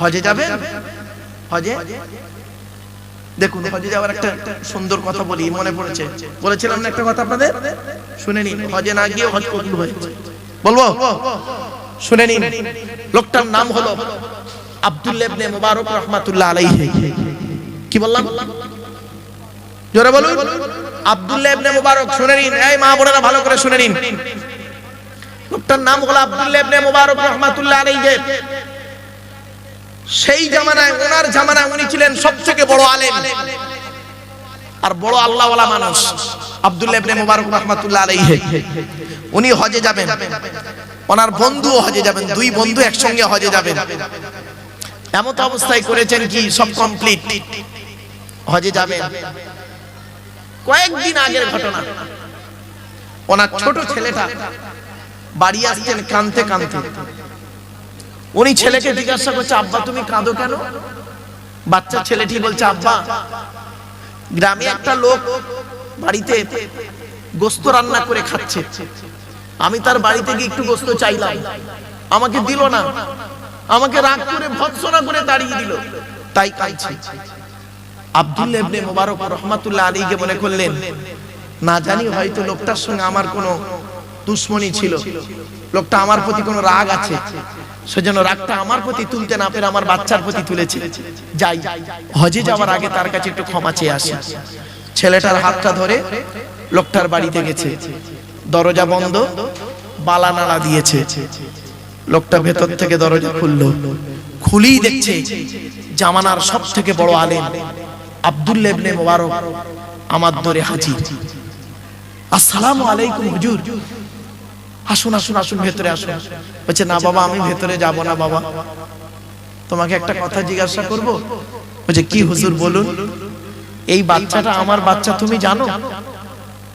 হজে যাবেন? হজে দেখুন, হজে যাওয়ার একটা সুন্দর কথা বলি, মনে পড়েছে, বলেছিলাম না একটা কথা আপনাদের, শুনে নিন। হজে না গিয়ে হজ কবুল হয়েছে, বলবো? শুনে নিন। লোকটার নাম হলো আব্দুল্লাহ ইবনে মুবারক রাহমাতুল্লাহ আলাইহি। কি বললাম? জোরে বলুন। আব্দুল্লাহ ইবনে মুবারক। শুনে নিন, এই মা বোনেরা ভালো করে শুনে নিন। লোকটার নাম হলো আব্দুল্লাহ ইবনে মুবারক রাহমাতুল্লাহ আলাইহি। সেই জামানায়, ওনার জামানায় উনি ছিলেন সবথেকে বড় আলেম আর বড় আল্লাহওয়ালা মানুষ। আব্দুল্লাহ ইবনে মুবারক রাহমাতুল্লাহ আলাইহি উনি হজে যাবেন, ওনার বন্ধু হজে যাবেন, দুই বন্ধু একসঙ্গে হজে যাবেন। এমন অবস্থায় করেছেন কি, সব কমপ্লিট, হজে যাবেন। কয়েকদিন আগের ঘটনা, ওনার ছোট ছেলেটা বাড়ি আসছেন কাঁদতে কাঁদতে। উনি ছেলেকে জিজ্ঞাসা করছে, আব্বা তুমি কাঁদো কেন? বাচ্চা ছেলেটি বলছে, আব্বা গ্রামে একটা লোক বাড়িতে গোশত রান্না করে খাচ্ছে, আমি তার বাড়িতে গিয়ে একটু গোশত চাইলাম, আমাকে দিল না, আমাকে রাগ করে ভৎসনা করে তাড়িয়ে দিল, তাই কাঁদছি। আব্দুল্লাহ ইবনে মুবারক রাহমাতুল্লাহ আলাইহি মনে করলেন, না জানি হয়তো লোকটার সঙ্গে আমার কোনো দুশমনি ছিল, লোকটা আমার প্রতি কোনো রাগ আছে, সেজন্য রাগটা আমার প্রতি তুলতে না পেরে আমার বাচ্চার প্রতি তুলেছে। যাই, হজে যাওয়ার আগে তার কাছে একটু ক্ষমা চেয়ে আসি। ছেলেটার হাতটা ধরে লোকটার বাড়িতে গেছে, দরজা বন্ধ, বালা নালা দিয়েছে। লোকটা ভেতর থেকে দরজা খুললো, খুলেই দেখছে জামানার সব থেকে বড় আলেম আব্দুল্লাহ ইবনে মুবারক আমার দরে হাজির। আসসালামু আলাইকুম হুজুর, আসুন আসুন আসুন, ভেতরে আসুন। বলছে, না বাবা আমি ভেতরে যাব না বাবা, তোমাকে একটা কথা জিজ্ঞাসা করব। বলছে, কি হুজুর বলুন। এই বাচ্চাটা আমার বাচ্চা, তুমি জানো?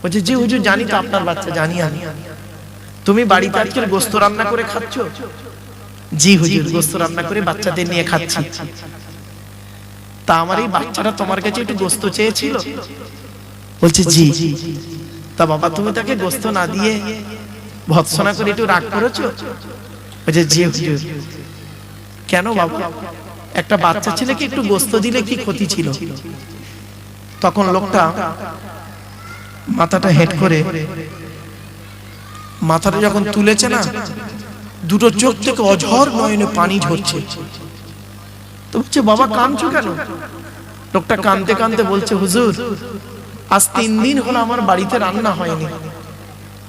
বলছে, জি হুজুর জানি তো, আপনার বাচ্চা জানি আমি। তুমি বাড়িতে আজকে গোশত রান্না করে খাচ্ছ? জি হুজুর, গোশত রান্না করে বাচ্চাদের নিয়ে খাচ্ছি। তা আমার এই বাচ্চাটা তোমার কাছে একটু গোশত চেয়েছিল? বলছে, জি। তা বাবা তুমি তাকে গোশত না দিয়ে ভৎসনা করে একটু রাগ করেছো? বলছে, জি হুজুর। কেন বাবা, একটা বাচ্চা ছেলেকে একটু গোশত দিলে কি ক্ষতি ছিল? তখন লোকটা মাথাটা হেঁট করে, মাথাটা যখন তুলেছে না, দুটো চোখ থেকে অঝর নয়নে পানি ঝরছে। তো বলছে, বাবা কাঁদছো কেন? লোকটা কাঁদতে কাঁদতে বলছে, হুজুর আজ 3 দিন হলো আমার বাড়িতে রান্না হয়নি,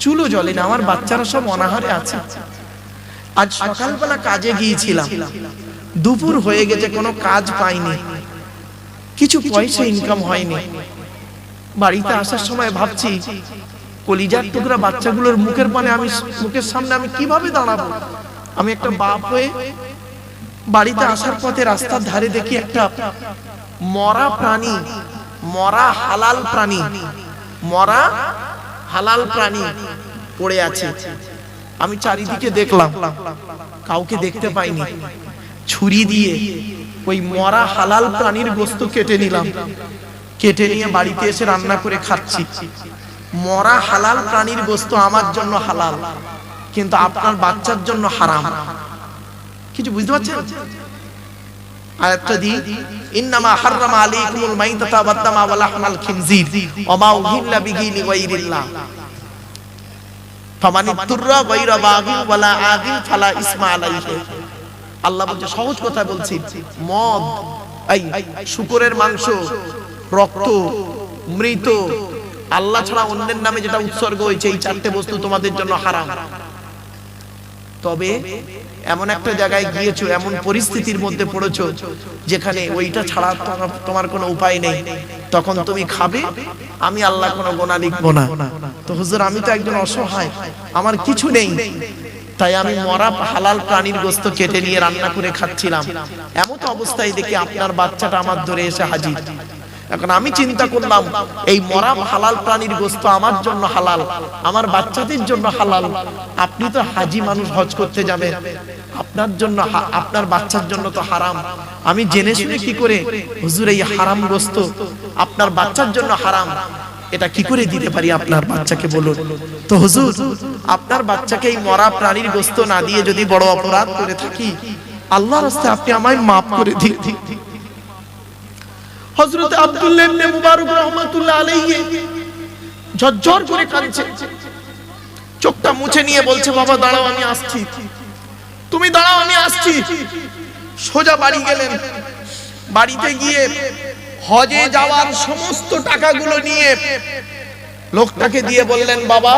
চুলো জ্বলে না, আমার বাচ্চারা সব অনাহারে আছে। আজ সকালবেলা কাজে গিয়েছিলাম, দুপুর হয়ে গেছে, কোনো কাজ পাইনি, কিছু পয়সা ইনকাম হয়নি। বাড়িতে আসার সময় ভাবছি, কলিজার টুকরা বাচ্চাগুলোর মুখের পানে আমি, মুখের সামনে আমি কিভাবে দাঁড়াবো? আমি একটা বাপ হয়ে বাড়িতে আসার পথে রাস্তার ধারে দেখি একটা মরা প্রাণী, মরা হালাল প্রাণী, মরা হালাল প্রাণী পড়ে আছে। আমি চারিদিকে দেখলাম, কাউকে দেখতে পাইনি। ছুরি দিয়ে ওই মরা হালাল প্রাণীর গোশত কেটে নিলাম, কেটে নিয়ে বাড়িতে এসে রান্না করে খাচ্ছি। মরা হালাল প্রাণীর গোশত আমার জন্য হালাল, কিন্তু আপনার বাচ্চার জন্য হারাম। কিছু বুঝতে পারছেন? আয়াতটা দি, ইন্নামা হাররামা আলাইকুমুল মাইতাতা ওয়াদ-দামা ওয়া লাহমাল খিনজির ওয়া মা উহিল্লা বিহি লিগাইরিল্লাহ ফামানিত্তুররা গায়রা বাগিন ওয়ালা আদিন ফালা ইসমা আলাইহি। আল্লাহ বলছে, সহজ কথা বলছি, মদ, এই শুকরের মাংস, রক্ত, মৃত, আল্লাহ ছাড়া অন্যের নামে যেটা উৎসর্গ হয়েছে, এই 4টে বস্তু তোমাদের জন্য হারাম। তবে এমন একটা জায়গায় গিয়েছো, এমন পরিস্থিতির মধ্যে পড়েছো যেখানে ওইটা ছাড়া তোমার কোনো উপায় নেই, তখন তুমি খাবে, আমি আল্লাহ কোনো গুনাহ লিখবো না। তো হুজুর আমি তো একজন অসহায়, আমার কিছু নেই, তাই আমি মরা হালাল প্রাণীর গোশত কেটে নিয়ে রান্না করে খাচ্ছিলাম, এমন অবস্থায় দেখি আপনার বাচ্চাটা আমার ধরে এসে হাজির। এখন আমি চিন্তা করলাম, এই মরা হালাল প্রাণীর গোশত আমার জন্য হালাল, আমার বাচ্চাদের জন্য হালাল, আপনি তো হাজি মানুষ, হজ করতে যাবেন, আপনার জন্য, আপনার বাচ্চার জন্য তো হারাম। আমি জেনে শুনে কি করে হুজুর এই হারাম গোশত আপনার বাচ্চার জন্য হারাম, এটা কি করে দিতে পারি আপনার বাচ্চাকে বলুন? তো হুজুর আপনার বাচ্চাকে এই মরা প্রাণীর গোশত না দিয়ে যদি বড় অপরাধ করে থাকি, আল্লাহর রাস্তায় আপনি আমায় মাফ করে দিন। হযরত আব্দুল্লাহ ইবনে মুবারক রাহমাতুল্লাহ আলাইহি ঝরঝর করে কাঁদছে, চোখটা মুছে নিয়ে বলছে, বাবা দাঁড়াও আমি আসছি, তুমি দাঁড়াও আমি আসছি। সোজা বাড়ি গেলেন। বাড়িতে গিয়ে হজে যাওয়ার সমস্ত টাকাগুলো নিয়ে লোকটাকে দিয়ে বললেন, বাবা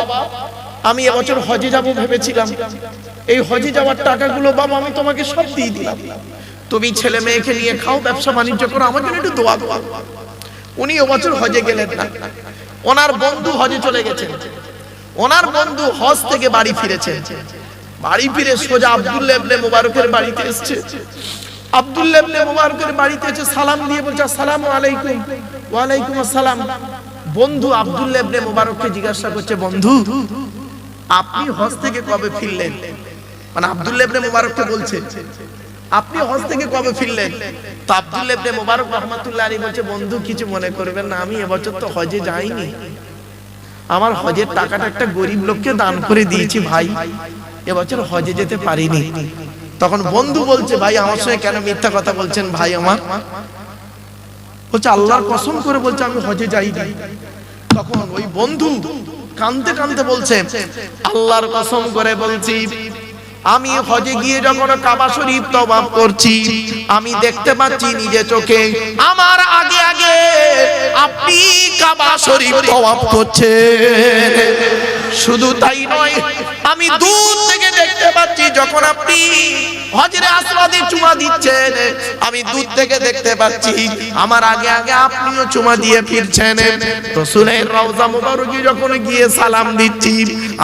আমি এবছর হজে যাব ভেবেছিলাম, এই হজে যাওয়ার টাকাগুলো বাবা আমি তোমাকে সব দিয়ে দিলাম, তুমি ছেলে মেয়েকে নিয়ে খাও, ব্যবসা বাণিজ্য করো, আমার জন্য একটু দোয়া করো। উনি এবছর হজে গেলেন না। ওনার বন্ধু হজে চলে গেছেন। ওনার বন্ধু হজ থেকে বাড়ি ফিরেছেন। বাড়ি ফিরে সোজা আব্দুল্লাহ ইবনে মুবারকের বাড়িতে এসেছে। আব্দুল্লাহ ইবনে মুবারকের বাড়িতে এসে সালাম দিয়ে বলছে, আসসালামু আলাইকুম। ওয়া আলাইকুম আসসালাম। বন্ধু আব্দুল্লাহ ইবনে মুবারককে জিজ্ঞাসা করছে, বন্ধু আপনি হজ থেকে কবে ফিরলেন? মানে আব্দুল্লাহ ইবনে মুবারককে বলছে, আপনি হজ থেকে কবে ফিরলেন? তো আব্দুল্লাহ ইবনে মুবারক রাহমাতুল্লাহ আলাইহি বলছে, বন্ধু কিছু মনে করবেন না, আমি এবছর তো হজে যাইনি, আমার হজের টাকাটা একটা গরিব লোককে দান করে দিয়েছি ভাই, এবছর হজে যেতে পারিনি। তখন বন্ধু বলছে, ভাই আমার সঙ্গে কেন মিথ্যা কথা বলছেন ভাই আমার? বলছে আল্লাহর কসম করে বলছে আমি হজে যাইনি। তখন ওই বন্ধু কাঁদতে কাঁদতে বলছে, আল্লাহর কসম করে বলছি আমি হজে গিয়ে যখন কাবা শরীফ তওয়াফ করছি, আমি দেখতে পাচ্ছি নিজে চোখে আমার আগে আগে আপনি কাবা শরীফ তওয়াফ করছেন। শুধু তাই নয়, আমি দূর থেকে দেখতে পাচ্ছি যখন আপনি হজরে আসওয়াদে চুমা দিচ্ছেন, আমি দূর থেকে দেখতে পাচ্ছি আমার আগে আগে আপনিও চুমা দিয়ে ফিরছেন। রাসূলের রওজা মুবারকে যখন গিয়ে সালাম দিচ্ছি,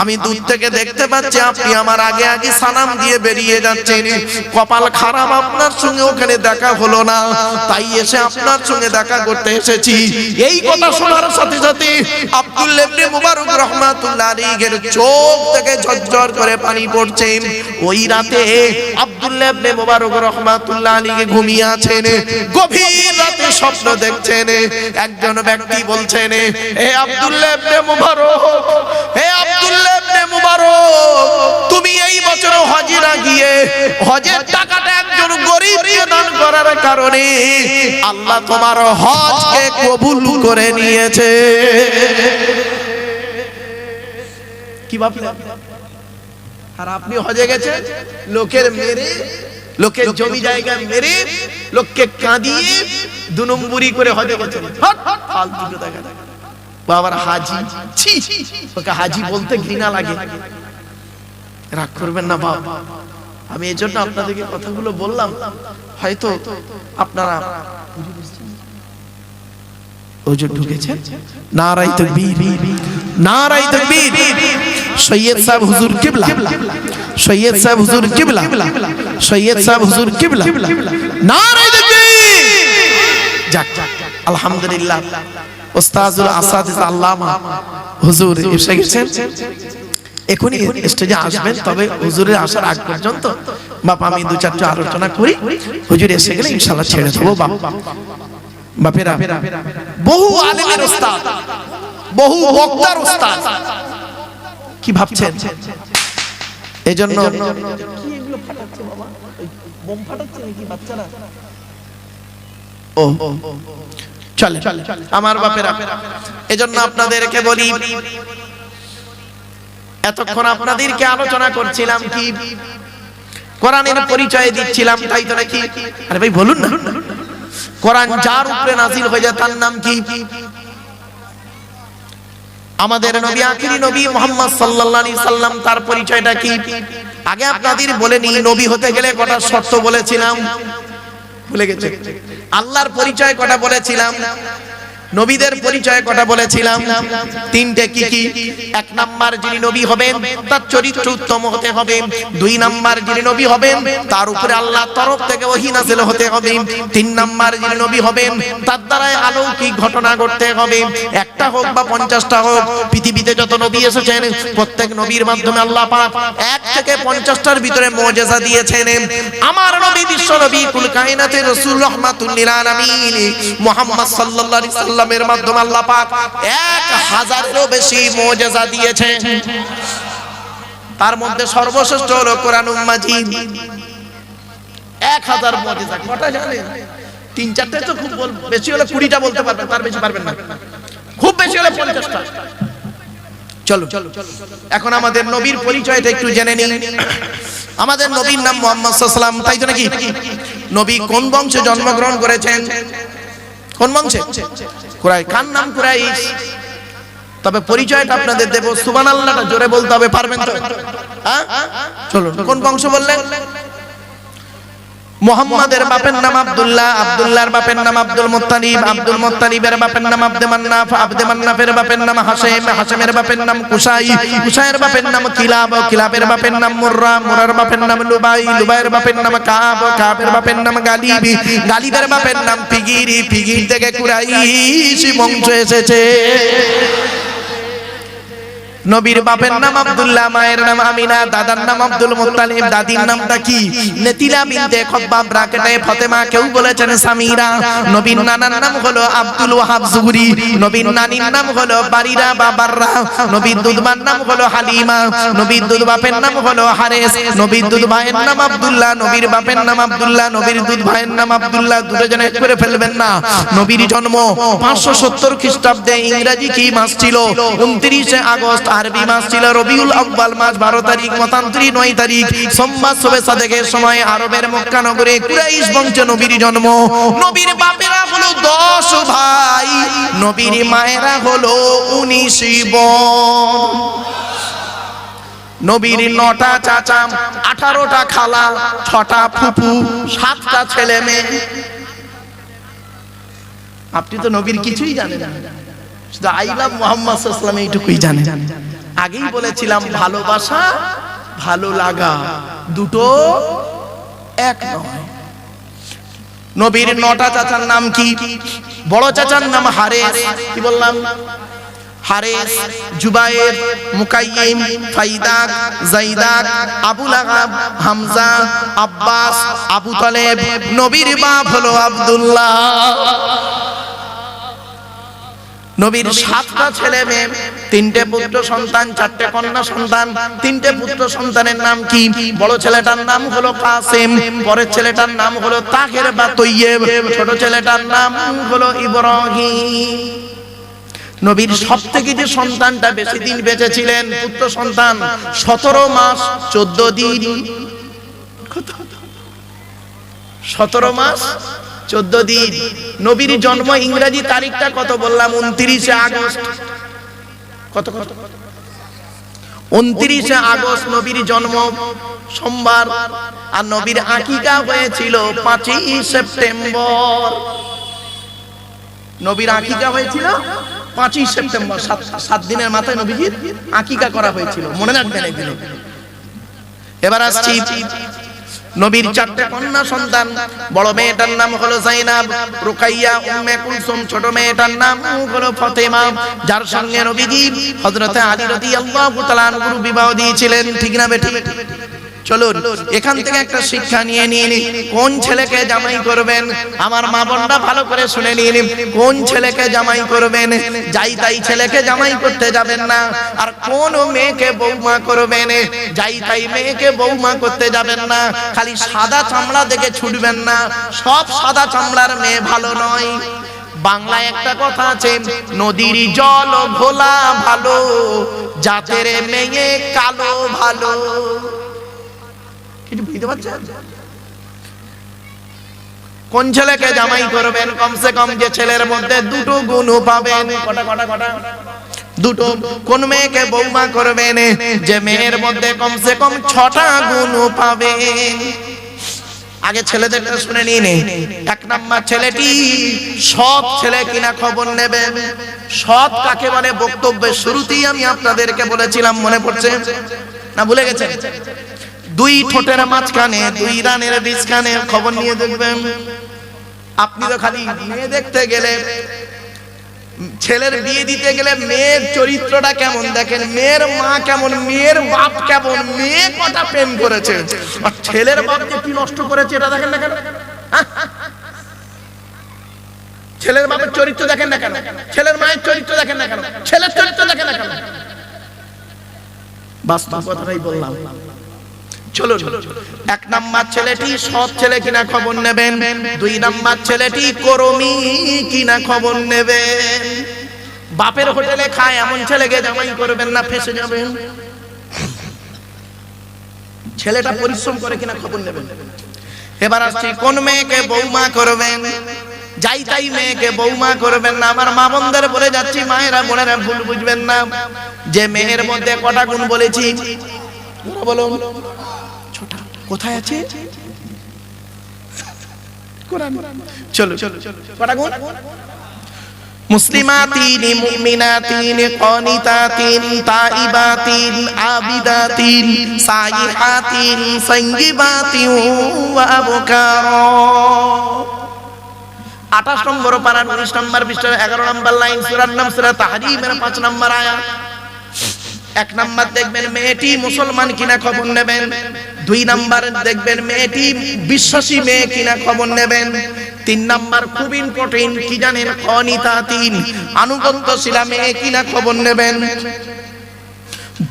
আমি দূর থেকে দেখতে পাচ্ছি আপনি আমার আগে আগে সালাম দিয়ে বেরিয়ে যাচ্ছেন। কপাল খারাপ আপনার সঙ্গে ওখানে দেখা হলো না, তাই এসে আপনার সঙ্গে দেখা করতে এসেছি। এই কথা শোনার সাথে সাথে আব্দুল্লাহ ইবনে মুবারক রাহমাতুল্লাহ আলাইহির চোখ থেকে ঝরঝর করে পানি পড়ছে। ওই রাতে আব্দুল্লাহ ইবনে মুবারক রাহমাতুল্লাহ আলাইহি ঘুমিয়ে আছেন। গভীর রাতে স্বপ্ন দেখছেন। একজন ব্যক্তি বলছেন, হে আব্দুল্লাহ ইবনে মুবারক, হে আব্দুল্লাহ ইবনে মুবারক, তুমি এই বছর হজে না গিয়ে হজের টাকাটা একজন গরীবকে দান করার কারণে আল্লাহ তোমার হজকে কবুল করে নিয়েছে। কি ভাবলেন? আর আপনি হজে গেছেন লোকের মেরে, লোকের জমি জায়গা মেরে, লোককে কাঁদিয়ে দু নম্বরি করে হজে গেছেন। ফালতু কথা দেখা বাবার হাজি, ছি, ওকে হাজি বলতে ঘৃণা লাগে। রাগ করবেন না বাবা, আমি এই জন্য আপনাদেরকে কথাগুলো বললাম, হয়তো আপনারা ওজন ঢুকেছেন। নারাই তাকবীর, নারাই তাকবীর। সৈয়দ সাহেব হুজুর কিবলা, সৈয়দ সাহেব হুজুর কিবলা, সৈয়দ সাহেব হুজুর কিবলা, নারাই তাকবীর। যাক আলহামদুলিল্লাহ, উস্তাদুল আসাদিস আল্লামা হুজুর এসে গেছেন। এখনই স্টেজে আসবেন, তবে হুজুরের আসার আগ পর্যন্ত বাবা আমি দু চারটা আলোচনা করি। হুজুর এসে গেলে ইনশাআল্লাহ ছেড়ে দেবো। বাপেরা, বহু আলেমের উস্তাদ, বহু বক্তার উস্তাদ, কি ভাবছেন? এজন্য কি এগুলো ফাটাচ্ছে বাবা? বোম ফাটাচ্ছে নাকি বাচ্চারা? ও চলে আমার বাপেরা, এজন্য আপনাদেরকে বলি, এতক্ষণ আপনাদেরকে আলোচনা করছিলাম কি কোরআনের পরিচয় দিচ্ছিলাম, তাই তো নাকি? আরে ভাই বলুন না, কোরআন যার উপরে নাযিল হয়ে যায় তার নাম কি? আমাদের নবী, আখিরি নবী মুহাম্মদ সাল্লাল্লাহু আলাইহি সাল্লাম, তার পরিচয়টা কি? আগে আপনাদের বলে নি, নবী হতে গেলে কটা শর্ত বলেছিলাম, ভুলে গেছে? আল্লাহর পরিচয় কটা বলেছিলাম, নবীদের পরিচয় কটা বলেছিলাম? তিনটে। কি কি? এক নাম্বার, যিনি নবী হবেন তার চরিত্র উত্তম হতে হবে। দুই নাম্বার, যিনি নবী হবেন তার উপরে আল্লাহর তরফ থেকে ওহী নাযিল হতে হবে। তিন নাম্বার, যিনি নবী হবেন তার দ্বারা অলৌকিক ঘটনা ঘটতে হবে। একটা হোক বা 50টা হোক, পৃথিবীতে যত নবী এসেছেন প্রত্যেক নবীর মাধ্যমে আল্লাহ পাক 1 থেকে 50টার ভিতরে মুজিজা দিয়েছেন। আমার নবী, বিশ্ব নবী, কুল কায়নাতের রাসূল, রাহমাতুল লিল আলামিন মুহাম্মদ সাল্লাল্লাহু আলাইহি সাল্লাম এর মাধ্যমে আল্লাহ পাক 1000-এরও বেশি মুজিজা দিয়েছেন। তার মধ্যে সর্বশ্রেষ্ঠ হলো কোরআনুল মাজিদ। 1000 মুজিজা। কটা জানেন? 3-4টে তো খুব বেশি হলে 20টা বলতে পারবেন, তার বেশি পারবেন না। খুব বেশি হলে 50টা। চলো এখন আমাদের নবীর পরিচয়টা একটু জেনে নিই। আমাদের নবীর নাম মুহাম্মদ সাল্লাল্লাহু আলাইহি ওয়াসাল্লাম, তাই তো নাকি? নবী কোন বংশে জন্মগ্রহণ করেছেন? কোন বংশে? কুরাইশ। কার নাম কুরাইশ? তবে পরিচয়টা আপনাদের দেব, সুবহানাল্লাহটা জোরে বলতে হবে, পারবেন তো? হ্যাঁ চলো, কোন বংশ বললেন? মুহাম্মাদের বাপের নাম আব্দুল্লাহ, আব্দুল্লাহর বাপের নাম আব্দুল মুত্তালিব, আব্দুল মুত্তালিবের বাপের নাম আব্দে মান্নাফ, আব্দে মান্নাফের বাপের নাম হাশেম, হাশেমের বাপের নাম কুসাই, কুসাইয়ের বাপের নাম কিলাব, কিলাবের বাপের নাম মুররা, মুরার বাপের নাম লুবাই, লুবাইয়ের বাপের নাম কাব, কাবের বাপের নাম গালিব, গালিবের বাপের নাম ফিগির, ফিগির থেকে কুরাইশ বংশ এসেছে। নবীর বাপের নাম আব্দুল্লাহ, মায়ের নাম আমিনা, দাদার নাম আব্দুল মুত্তালিব, দাদির নামটা কি? নেতিলা বিনতে খব্বাব, ব্রাকেটে ফাতেমা, কেউ বলেছেন সামিরা। নবীর নানার নাম হলো আব্দুল ওয়াহাব জুহরি, নবীর নানির নাম হলো বারিরা বা বাররা, নবীর দুধবার নাম হলো হালিমা, নবীর দুধ বাপের নাম হলো হারেস, নবীর দুধ ভাইয়ের নাম আব্দুল্লাহ, নবীর বাপের নাম আব্দুল্লাহ, নবীর দুধ ভাইয়ের নাম আব্দুল্লাহ। দুটোজনে করে ফেলবেন না। নবীর জন্ম 570 খ্রিস্টাব্দে। ইংরেজি কি মাস ছিল? 29 আগস্ট। আরবি মাস ছিল রবিউল আউয়াল মাস, 12 তারিখ, মতান্তরে 9 তারিখ, সোমবার শবে সাদেকের সময় আরবের মক্কা নগরে কুরাইশ বংশে নবীর জন্ম। নবীর বাপেরা হলো 10 ভাই, নবীর মায়েরা হলো 19 বোন। নবীর 9টা চাচা, 18টা খালা, 6টা ফুফু, 7টা ছেলে মেয়ে। আপনি তো নবীর কিছুই জানেন না, শুধু আই লাভ মুহাম্মদ সাল্লাল্লাহু আলাইহি ওয়াসাল্লাম এইটুকুই জানেন। আগেই বলেছিলাম ভালোবাসা ভালো লাগা দুটো এক নয়। নবীর 9টা চাচার নাম কি? বড় চাচার নাম হারেস, কি বললাম? হারেস, জুবায়ের, মুকাইয়িম, ফাইদাক, জাইদাক, আবু লাহাব, হামজা, আব্বাস, আবু তালেব। নবীর বাপ হলো আব্দুল্লাহ। নবীর 7টা ছেলে মেয়ে, 3টে পুত্র সন্তান, 4টে কন্যা সন্তান। 3টে পুত্র সন্তানের নাম কি? বড় ছেলেটার নাম হলো কাসেম, পরের ছেলেটার নাম হলো তাহের বা তৈয়ব, ছোট ছেলেটার নাম হলো ইব্রাহিম। নবীর সবথেকে যে সন্তানটা বেশি দিন বেঁচে ছিলেন, পুত্র সন্তান, 17 মাস 14 দিন। 17 মাস 14 দিন। নবীর জন্ম ইংরেজি তারিখটা কত বললাম? 29 আগস্ট। কত কত? 29 আগস্ট নবীর জন্ম, সোমবার। আর নবীর আকিকা হয়েছিল 5 সেপ্টেম্বর। নবীর আকিকা হয়েছিল 5 সেপ্টেম্বর। 7 দিনের মাথায় নবীজির আকিকা করা হয়েছিল, মনে রাখবেন এগুলো। এবার আসছি নবীর 4টে কন্যা সন্তান। বড় মেয়েটার নাম হলো জাইনাব, রুকাইয়া, উম্মে কুলসুম। ছোট মেয়েটার নাম হলো ফাতেমা, যার সঙ্গে নবীজি হযরতে আলী রাদিয়াল্লাহু তাআলা আনহু বিবাহ দিয়েছিলেন। ঠিক না বেঠিক? চলুন এখান থেকে একটা শিক্ষা নিয়ে নিন। কোন ছেলেকে জামাই করবেন, আমার মা বোনরা ভালো করে শুনে নিন। কোন ছেলেকে জামাই করবেন, যাই তাই ছেলেকে জামাই করতে যাবেন না। আর কোন মেয়েকে বৌমা করবেন, যাই তাই মেয়েকে বৌমা করতে যাবেন না। খালি সাদা চামড়া দেখে ছুটবেন না, সব সাদা চামড়ার মেয়ে ভালো নয়। বাংলায় একটা কথা আছে, নদীর জল ঘোলা ভালো, জাতের মেয়ে কালো ভালো। বুঝতে পারছেন? কোন ছেলেকে জামাই করবেন, কমসে কম যে ছেলের মধ্যে 2টো গুণ পাবেন। কটা কটা কটা? 2টো। কোন মেয়েকে বৌমা করবেন, যে মেয়ের মধ্যে কমসে কম 6টা গুণ পাবেন। আগে ছেলেদেরটা শুনে নিন। 1 নাম্বার ছেলেটি সৎ ছেলে কিনা খবর নেবেন। সৎ কাকে বলে বক্তব্যের শুরুতেই আমি আপনাদেরকে বলেছিলাম, মনে পড়ছে না? ভুলে গেছেন? 2 ঠোঁটের মাঝখানে 2 রানের বীজখানে খবর নিয়ে দেখবেন। আপনি তো খালি মেয়ে দেখতে গেলে, ছেলের বিয়ে দিতে গেলে মেয়ের চরিত্রটা কেমন দেখেন, মেয়ের মা কেমন, মেয়ের বাপ কেমন, মেয়ে কটা প্রেম করেছে, আর ছেলের বাপ যে কি নষ্ট করেছে এটা দেখেন না কেন? ছেলের বাপের চরিত্র দেখেন না কেন? ছেলের মায়ের চরিত্র দেখেন না কেন? ছেলের চরিত্র দেখেন না কেন? বাস্তব কথাটাই বললাম। চলুন, 1 নাম্বার ছেলেটি সৎ ছেলে কিনা খবর নেবেন, 2 নাম্বার ছেলেটি কর্মী কিনা খবর নেবেন। বাপের হোটেলে খায় এমন ছেলেকে জামাই করবেন না, ফেসে যাবেন। ছেলেটা পরিশ্রম করে কিনা খবর নেবেন। এবার আসছি, কোন মেয়েকে বৌমা করবেন? যাই তাই মেয়েকে বৌমা করবেন না। আমার মা বোনদের বলে যাচ্ছি, মায়েরা বোনেরা ভুল বুঝবেন না, যে মেয়ের মধ্যে কটা গুণ বলেছি বলো, ছোটা কোথায় আছে? চলো, কটা গুণ? মুসলিমাতিন, মুমিনাতিন, কানিতাতিন, তাইবাতিন, আবিদাতিন, সাইহাতিন, সাইয়্যিবাতিন ওয়া আবকারা। 28 নম্বর পারা 19 নম্বর পৃষ্ঠা 11 নম্বর লাইন, সূরার নাম সূরা তাহরীমের 5 নম্বর আয়াত। 1 নাম্বার দেখবেন মেয়েটি মুসলমান কিনা খবর নেবেন, 2 নাম্বার দেখবেন মেয়েটি বিশ্বাসী মেয়ে কিনা খবর নেবেন, 3 নাম্বার খুব ইম্পর্টেন্ট কি জানেন? কানিতাতিন, আনুগত্যশীলা মেয়ে কিনা খবর নেবেন।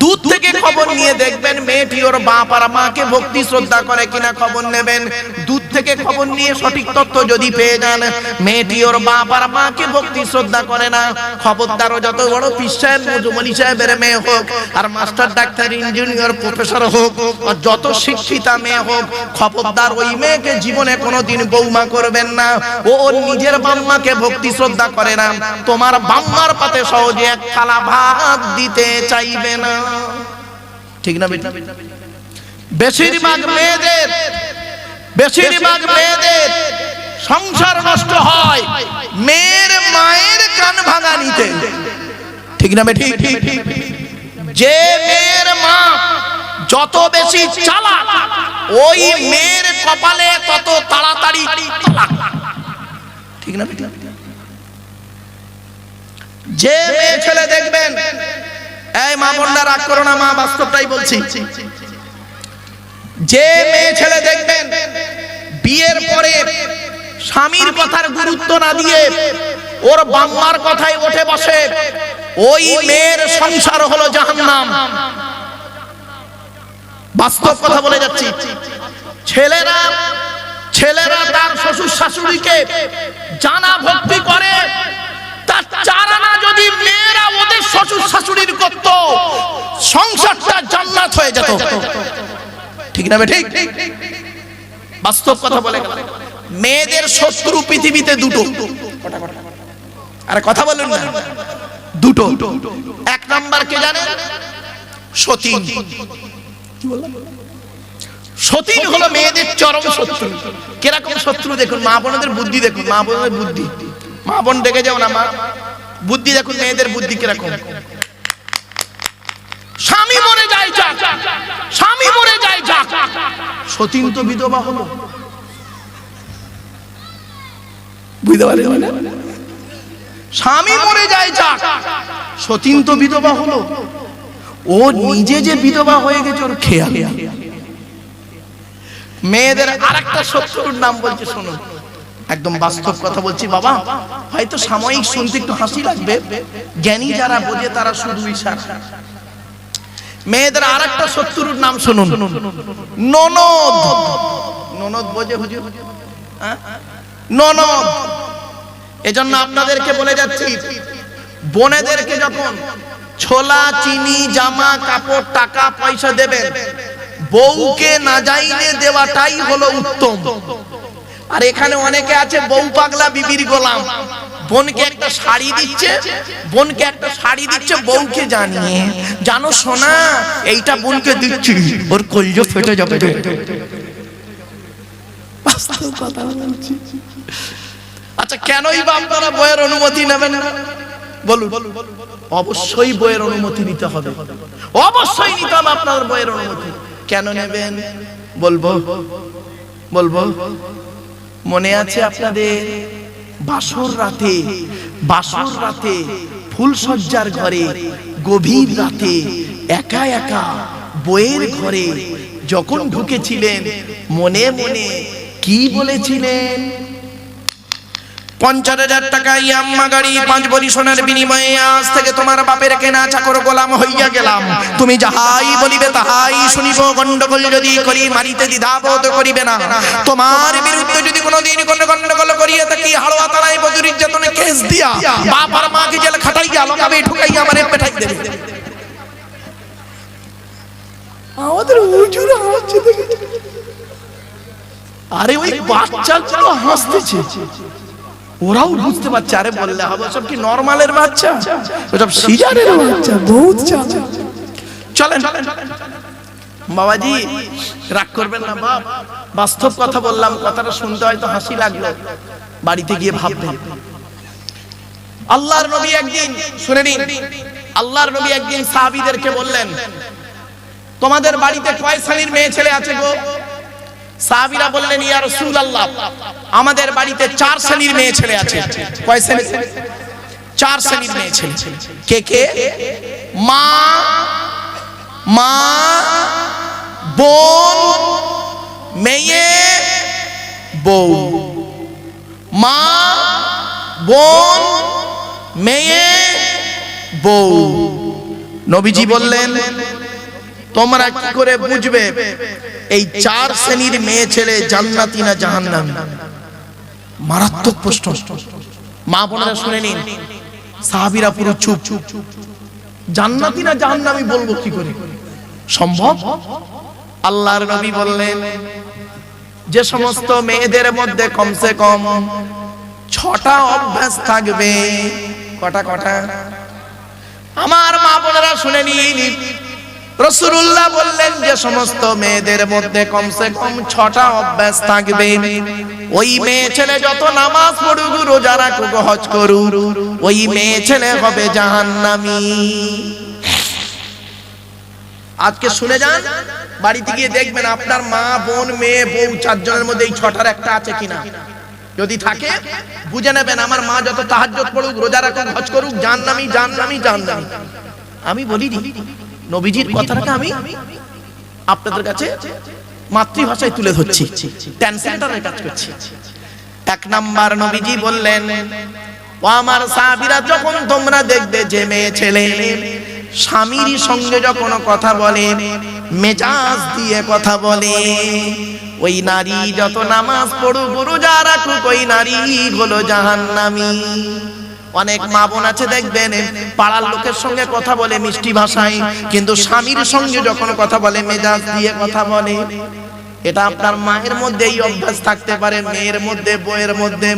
দূর থেকে খবর নিয়ে দেখবেন মেয়েটি ওর বাপ আর মাকে ভক্তি শ্রদ্ধা করে কিনা খবর নেবেন। দূর থেকে খবর নিয়ে সঠিক তথ্য যদি পেয়ে যান মেয়েটি ওর বাপ আর মাকে ভক্তি শ্রদ্ধা করে না, খবরদার যত বড় পীর সাহেব মজুমনি সাহেবের মেয়ে হোক, আর মাস্টার ডাক্তার ইঞ্জিনিয়ার প্রফেসর হোক, আর যত শিক্ষিতা মেয়ে হোক, খবরদার ওই মেয়েকে জীবনে কোনোদিন বৌমা করবেন না। ও ওর নিজের বাম্মাকে ভক্তি শ্রদ্ধা করে না, তোমার বাম্মার পাতে সহজে 1 থালা ভাত দিতে চাইবে না। ঠিক না বেটা? বেশিরভাগ মেয়েদের সংসার নষ্ট হয় মেয়ের মায়ের কান ভাঙা নিতে। ঠিক না বেটি? যে মেয়ের মা যত বেশি চালাক, ওই মেয়ের কপালে তত তাড়াতাড়ি তালাক। ঠিক না বেটি? যে মেয়ে ছেলে দেখবেন, এই মা বোনরা রাগ করো না, মা বাস্তবটাই বলছি, যে মেয়ে ছেলে দেখবেন বিয়ের পরে স্বামীর কথার গুরুত্ব না দিয়ে ওর বাম্মার কথায় উঠে বসে, ওই মেয়ের সংসার হলো জাহান্নাম। বাস্তব কথা বলে যাচ্ছি। ছেলেরা তার শ্বশুর শাশুড়িকে জানা ভক্তি করে, তার 4 আনা যদি মেয়েরা ওদের শ্বশুর শাশুড়ির করত, সংসারটা জান্নাত হয়ে যেত। ঠিক না ঠিক? বাস্তব কথা বলে গেল। মেয়েদের শত্রু পৃথিবীতে 2টো। আরে কথা বলেন না, 2টো। 1 নাম্বার কে জানেন? সতীন। সতীন হলো মেয়েদের চরম শত্রু। কিরকম শত্রু দেখুন, মা বোনদের বুদ্ধি দেখুন, মা বোনদের বুদ্ধি। মা বোন দেখে যাও না, মা বুদ্ধি দেখুন, মেয়েদের বুদ্ধি কিরকম। স্বামী মরে যায় যাক, স্বামী মরে যায় যাক, সতীন তো বিধবা হলো। বুঝতে পারলেন না? স্বামী মরে যায় যাক, সতীন তো বিধবা হলো। ও নিজে যে বিধবা হয়ে গেছে ওর খেয়াল। মেয়েদের আরেকটা শত্রুর নাম বলছে, শুনুন, একদম বাস্তব কথা বলছি বাবা, হয়তো সাময়িক শুনতে একটু হাসি লাগবে, জ্ঞানী যারা বোঝে তারা শুধু ইশারা। মেয়েদের আরেকটা শত্রুর নাম শুনুন, ননদ। ননদ বোঝে হুজুর? ননদ। এজন্য আপনাদেরকে বলে যাচ্ছি, বোনেদেরকে যখন ছোলা, চিনি, জামা কাপড়, টাকা পয়সা দেবেন, বউকে না যাইনে দেওয়াটাই হলো উত্তম। আর এখানে অনেকে আছে বউ পাগলা বিবির গোলাম। বোনকে একটা শাড়ি দিচ্ছে, বউকে জানিয়ে, জানো সোনা এইটা বোনকে দিচ্ছি, ওর কলজা ফেটে যাবে। আচ্ছা, কেনই বা আপনারা বইয়ের অনুমতি নেবেন না বলুন? অবশ্যই বইয়ের অনুমতি নিতে হবে, অবশ্যই নিতে হবে আপনার বইয়ের অনুমতি। কেন নেবেন বলবো। মনে আছে আপনাদের বাসর রাতে ফুলসজ্জার ঘরে, গভীর রাতে একা একা বইয়ের ঘরে যখন ঢুকেছিলেন, মনে মনে কি বলেছিলেন? 50,000 টাকা ইয়াম্মা গাড়ি 5 ভরি সোনার বিনিময়ে আজ থেকে তোমার বাপের কেনা চাকর গোলাম হইয়া গেলাম। তুমি যাহাই বলিবে তাহাই শুনিব। গন্ডগোল যদি করি মারিতে দ্বিধাবোধ করিবে না। তোমার বিরুদ্ধে যদি কোনোদিন কোনো গন্ডগোল করিয়া থাকি হাড়োয়া তারাই বজুরির যতনে কেস দিয়া বাপ আর মাকে জেল খাটাইয়া লকাবে ঠুকাইয়া আমারে পেঠাই দেবে। আমাদের হুজুর হাসছে দেখে, আরে ওই বাচ্চাগুলো হাসতেছে, ওরাও বুঝতে পারছে আরে বললে হবে সব কি নরমালের বাচ্চা, ওসব সিজারের বাচ্চা বহুত চাচা। চলেন বাবাজি রাগ করবেন না বাপ, বাস্তব কথা বললাম, কথাটা শুনতে হয়তো হাসি লাগলো, বাড়িতে গিয়ে ভাববেন। আল্লাহর নবী একদিন শুনে নিন, আল্লাহর নবী একদিন সাহাবীদেরকে বললেন তোমাদের বাড়িতে কয় শ্রেণীর মেয়ে ছেলে আছে গো? সাহাবীরা বললেন ইয়া রাসূলুল্লাহ আমাদের বাড়িতে 4 শ্রেণীর মেয়ে ছেলে আছে। কয় শ্রেণী? 4 শ্রেণীর মেয়ে ছেলে। কে কে? মা, মা, বোন, মেয়ে, বউ। মা, বোন, মেয়ে, বউ। নবীজি বললেন তোমরা কি করে বুঝবে এই 4 শ্রেণীর মেয়ে ছেলে জান্নাতি না জাহান্নামী? মারাত্মক প্রশ্ন। মা বোনেরা শুনে নিন, সাহাবীরা পুরো চুপ। জান্নাতি না জাহান্নামী বলবো কি করে, সম্ভব? আল্লাহর নবী বললেন যে সমস্ত মেয়েদের মধ্যে কমসে কম 6টা অভ্যাস থাকবে। কটা? আমার মা বোনেরা শুনে নিন, রাসূলুল্লাহ বললেন যে সমস্ত মেয়েদের মধ্যে কমসে কম 6টা অভ্যাস থাকবে। ওই মেয়ে ছেলে যত নামাজ পড়ুক, রোজা রাখুক, হজ করুক, ওই মেয়ে ছেলে হবে জাহান্নামী। আজকে শুনে যান, বাড়িতে গিয়ে দেখবেন আপনার মা, বোন, মেয়ে, বউ 4 জনের মধ্যে এই 6টার একটা আছে কিনা। যদি থাকে বুঝে নেবেন আমার মা যত তাহাজ্জুদ পড়ুক, রোজা রাখুক, হজ করুক, জাহান্নামী। আমি বলি নবীজির কথাটাকে আমি আপনাদের কাছে মাতৃভাষায় তুলে ধরছি, ট্রান্সলেটরের কাজ করছি। 1 নাম্বার নবীজি বললেন ও আমার সাহাবীরা যখন তোমরা দেখবে যে মেয়ে ছেলে স্বামীর সঙ্গে যখন কথা বলে মেজাজ দিয়ে কথা বলে, ওই নারী যত নামাজ পড়ুক, রোজা রাখুক, ওই নারী হলো জাহান্নামী। অনেক মা বোন আছে দেখবেন পাড়ার লোকের সঙ্গে কথা বলে মিষ্টি ভাষায়, কিন্তু স্বামীর সঙ্গে যখন কথা বলে মেজাজ দিয়ে কথা বলে। এটা আপনার মায়ের মধ্যে এই অভ্যাস থাকতে পারে, মেয়ের মধ্যে, বউয়ের মধ্যে,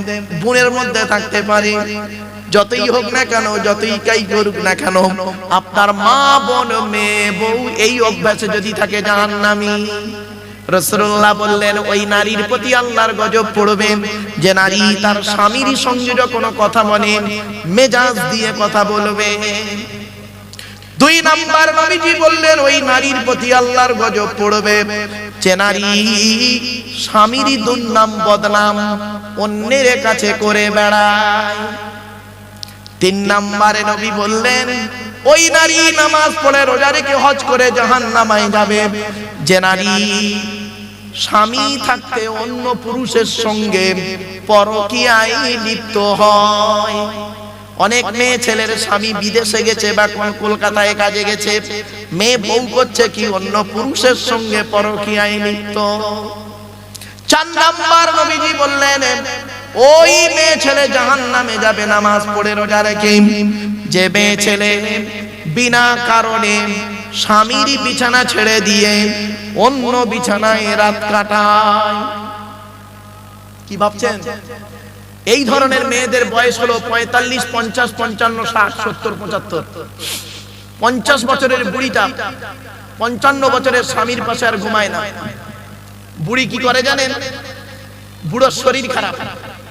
বোনের মধ্যে থাকতে পারে। যতই হোক না কেন, যতই কাই করুক না কেন, আপনার মা, বোন, মেয়ে, বউ এই অভ্যাসে যদি থাকে জাহান্নামী। রাসূলুল্লাহ বললেন ওই নারীর প্রতি আল্লাহর গজব পড়বে যে নারী তার স্বামীর সঙ্গে যখন কথা বলে মেজাজ দিয়ে কথা বলবে। 2 নাম্বার নবীজি বললেন ওই নারীর প্রতি আল্লাহর গজব পড়বে যে নারী স্বামীর দুর্নাম বদনাম অন্যের কাছে করে বেড়ায়। 3 নাম্বারে নবী বললেন ওই নারী নামাজ পড়ে, রোজা রেখে, হজ করে জাহান্নামে যাবে যে নারী স্বামী থাকতে অন্য পুরুষের সঙ্গে পরকীয়ায় লিপ্ত হয়। অনেক মেয়ে ছেলের স্বামী বিদেশে গেছে বা কলকাতায় কাজে গেছে, মেয়ে বউ করছে কি অন্য পুরুষের সঙ্গে পরকীয়ায় লিপ্ত। 4 নাম্বার নবীজি বললেন ওই মেয়ে ছেলে জাহান্নামে যাবে নামাজ পড়ে, রোজা রেখে। যে মেয়ে ছেলে বিনা কারণে স্বামীর বিছানা ছেড়ে দিয়ে অন্য বিছানায় রাত কাটায়। কি ভাবছেন? এই ধরনের মেয়েদের বয়স হলো 45, 50, 55, 60, 70, 75। 50 বছরের বুড়িটা 55 বছরের স্বামীর পাশে আর ঘুমায় না। বুড়ি কি করে জানেন? বুড়োর শরীর খারাপ,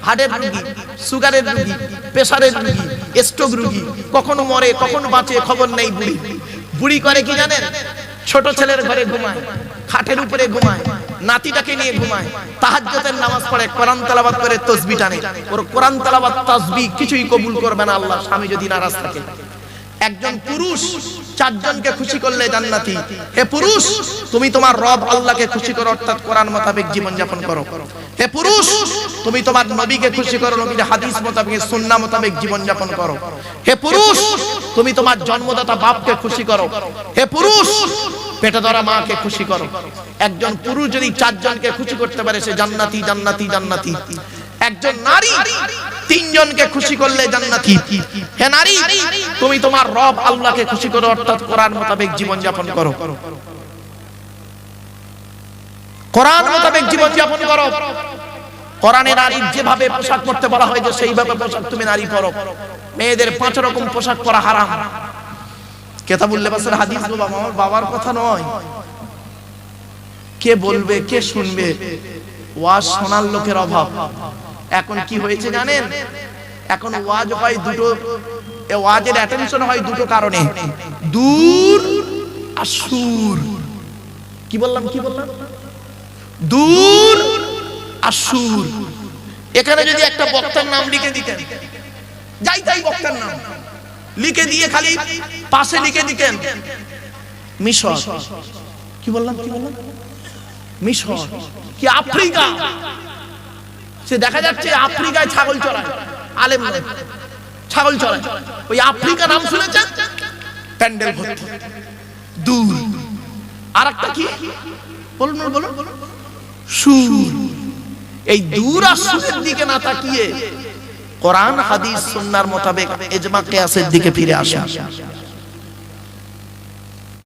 হার্টের রোগী, সুগারের রোগী, প্রেসারের রোগী, স্ট্রোক রোগী, কখনো মরে কখনো বাঁচে খবর নেই। বুড়ি করে কি জানেন? ছোট ছেলের ঘরে ঘুমায়, খাটের উপরে ঘুমায়, নাতিটাকে নিয়ে ঘুমায়, তাহাজ্জুদের নামাজ পড়ে, কোরআন তেলাওয়াত করে, তাসবিহ টানে। ওর কোরআন তেলাওয়াত তাসবিহ কিছুই কবুল করবে না আল্লাহ, স্বামী যদি নারাজ থাকে। একজন পুরুষ 4 জনকে খুশি করলে জান্নাতি। হে পুরুষ, তুমি তোমার রব আল্লাহকে খুশি করো, অর্থাৎ কোরআন মোতাবেক জীবন যাপন করো। হে পুরুষ, তুমি তোমার নবীকে খুশি করো, নবীর হাদিস মোতাবেক সুন্নাহ মোতাবেক জীবন যাপন করো। হে পুরুষ, তুমি তোমার জন্মদাতা বাপকে খুশি করো। হে পুরুষ, পেটে ধরা মাকে খুশি করো। একজন পুরুষ যদি চারজনকে খুশি করতে পারে সে জান্নাতি জান্নাতি জান্নাতি। একজন নারী তিনজনকে খুশি করলে জান্নাতি। হে নারী, তুমি তোমার রব আল্লাহকে খুশি করো, অর্থাৎ কোরআন মোতাবেক জীবন যাপন করো। কোরআন মোতাবেক জীবন যাপন করো। কোরআনে নারীর যেভাবে পোশাক পরতে বলা হয় যে সেইভাবে পোশাক তুমি নারী পরো। মেয়েদের 5 রকম পোশাক পরা হারাম। কিতাবুল লিবাসের হাদিস বাবা, আমার বাবার কথা নয়। কে বলবে, কে শুনবে? ওয়াজ শোনার লোকের অভাব। এখন কি হয়েছে জানেন? এখন ওয়াজ হয় দুটো, এই ওয়াজের অ্যাটেনশন হয় দুটো কারণে, দূর আর সুর। কি বললাম? দূর আর সুর। এখানে যদি একটা বক্তার নাম লিখে দিতেন, যাই তাই বক্তার নাম লিখে দিয়ে খালি পাশে লিখে দিতেন মিশর। কি বললাম? মিশর কি আফ্রিকা? সে দেখা যাচ্ছে আফ্রিকায় ছাগল চড়ায়, আলেম ছাগল চড়ায়। ওই আফ্রিকা নাম শুনেছেন? প্যান্ডেল ভর্তি। দূর। আর একটা কি বলুন? সুর। এই দূর আর সুরের দিকে না তাকিয়ে কোরআন হাদিস সুন্নাহর মোতাবেক ইজমা কিয়াসের দিকে ফিরে আসা।